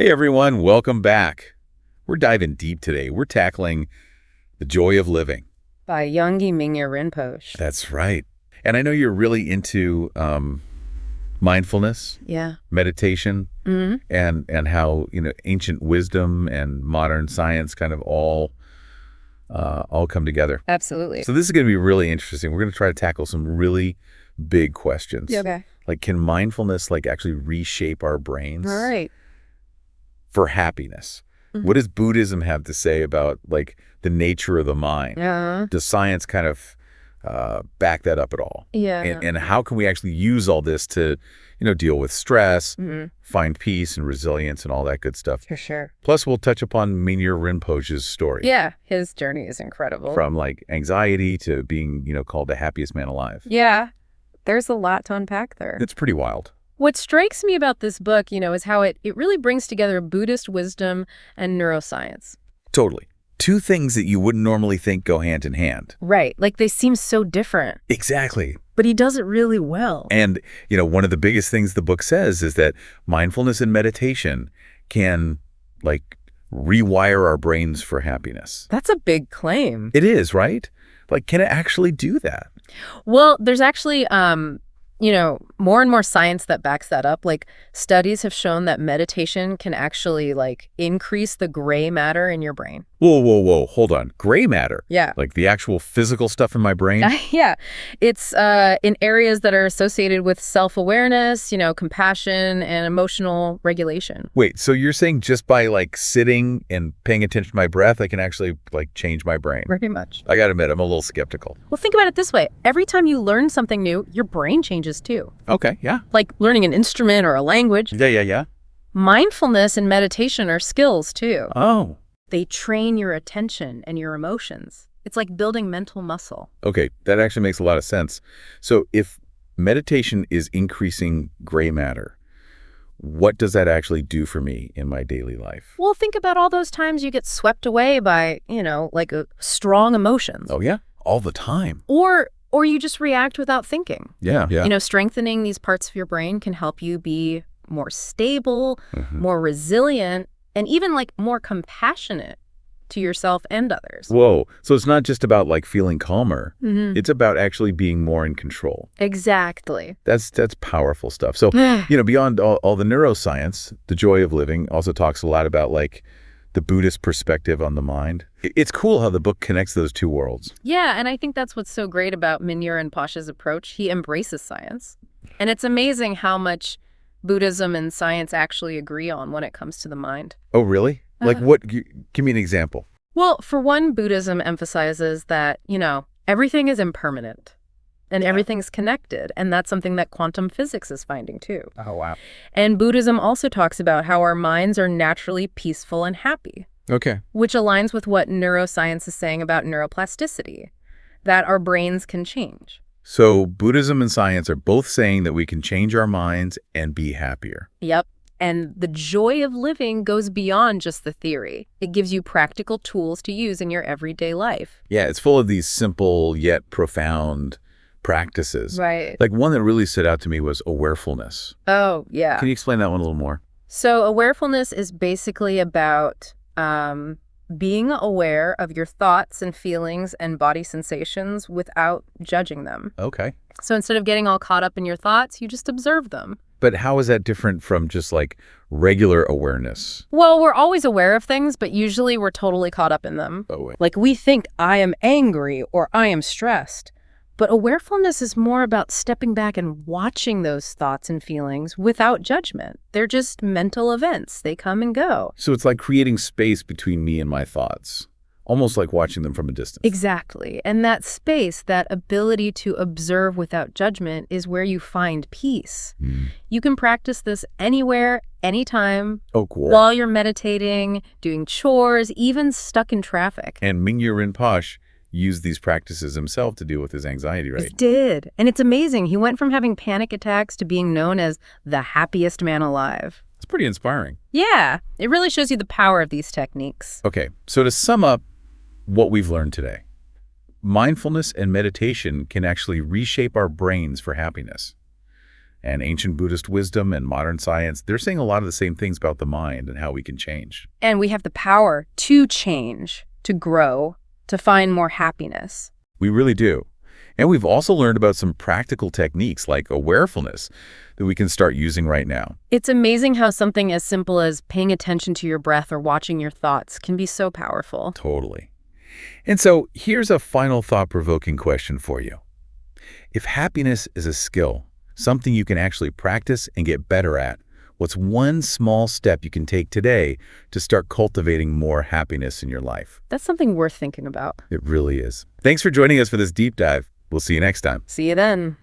Hey everyone, welcome back. We're diving deep today. We're tackling the joy of living. By Yogi Mingya Rinpoche. That's right. And I know you're really into mindfulness, Yeah. meditation, and how ancient wisdom and modern science kind of all come together. Absolutely. So this is going to be really interesting. We're going to try to tackle some really big questions. Yeah, okay. Like, can mindfulness actually reshape our brains? All right. For happiness. What does Buddhism have to say about the nature of the mind? Yeah. Does science kind of back that up at all? Yeah. And how can we actually use all this to, deal with stress, find peace and resilience and all that good stuff? For sure. Plus, we'll touch upon Mingya Rinpoche's story. Yeah, his journey is incredible. From anxiety to being, called the happiest man alive. Yeah. There's a lot to unpack there. It's pretty wild. What strikes me about this book, is how it really brings together Buddhist wisdom and neuroscience. Totally. Two things that you wouldn't normally think go hand in hand. Right. Like they seem so different. Exactly. But he does it really well. And, one of the biggest things the book says is that mindfulness and meditation can, rewire our brains for happiness. That's a big claim. It is, right? Can it actually do that? Well, there's actually, more and more science that backs that up. Studies have shown that meditation can actually, increase the gray matter in your brain. Whoa. Hold on. Gray matter? Yeah. The actual physical stuff in my brain? Yeah. It's in areas that are associated with self-awareness, compassion, and emotional regulation. Wait, so you're saying just by, sitting and paying attention to my breath, I can actually, change my brain? Pretty much. I gotta admit, I'm a little skeptical. Well, think about it this way. Every time you learn something new, your brain changes too. Okay, yeah. Like learning an instrument or a language. Yeah. Mindfulness and meditation are skills too. Oh. They train your attention and your emotions. It's like building mental muscle. Okay, that actually makes a lot of sense. So if meditation is increasing gray matter, what does that actually do for me in my daily life? Well, think about all those times you get swept away by, strong emotions. Oh, yeah? All the time. Or you just react without thinking. Yeah. Strengthening these parts of your brain can help you be more stable, more resilient, and even more compassionate to yourself and others. Whoa. So it's not just about feeling calmer. It's about actually being more in control. Exactly. That's powerful stuff. So, beyond all the neuroscience, the joy of living also talks a lot about the Buddhist perspective on the mind. It's cool how the book connects those two worlds. Yeah, and I think that's what's so great about Mingya Rinpoche's approach. He embraces science. And it's amazing how much Buddhism and science actually agree on when it comes to the mind. Oh, really? What? Give me an example. Well, for one, Buddhism emphasizes that, everything is impermanent and everything's connected. And that's something that quantum physics is finding too. Oh, wow. And Buddhism also talks about how our minds are naturally peaceful and happy. Okay. Which aligns with what neuroscience is saying about neuroplasticity, that our brains can change. So Buddhism and science are both saying that we can change our minds and be happier. Yep. And the joy of living goes beyond just the theory. It gives you practical tools to use in your everyday life. Yeah, it's full of these simple yet profound practices. Right. One that really stood out to me was awarefulness. Oh, yeah. Can you explain that one a little more? So awarefulness is basically about being aware of your thoughts and feelings and body sensations without judging them. Okay. So instead of getting all caught up in your thoughts, you just observe them. But how is that different from just regular awareness? Well, we're always aware of things, but usually we're totally caught up in them. Oh, wait. We think, I am angry or I am stressed. But awarefulness is more about stepping back and watching those thoughts and feelings without judgment. They're just mental events. They come and go. So it's creating space between me and my thoughts. Almost like watching them from a distance. Exactly. And that space, that ability to observe without judgment is where you find peace. You can practice this anywhere, anytime. Oh, cool. While you're meditating, doing chores, even stuck in traffic. And Mingya Rinpoche used these practices himself to deal with his anxiety, right? He did. And it's amazing. He went from having panic attacks to being known as the happiest man alive. It's pretty inspiring. Yeah. It really shows you the power of these techniques. Okay. So to sum up what we've learned today, mindfulness and meditation can actually reshape our brains for happiness. And ancient Buddhist wisdom and modern science, they're saying a lot of the same things about the mind and how we can change. And we have the power to change, to grow, to find more happiness. We really do. And we've also learned about some practical techniques like awarefulness that we can start using right now. It's amazing how something as simple as paying attention to your breath or watching your thoughts can be so powerful. Totally. And so here's a final thought-provoking question for you. If happiness is a skill, something you can actually practice and get better at, what's one small step you can take today to start cultivating more happiness in your life? That's something worth thinking about. It really is. Thanks for joining us for this deep dive. We'll see you next time. See you then.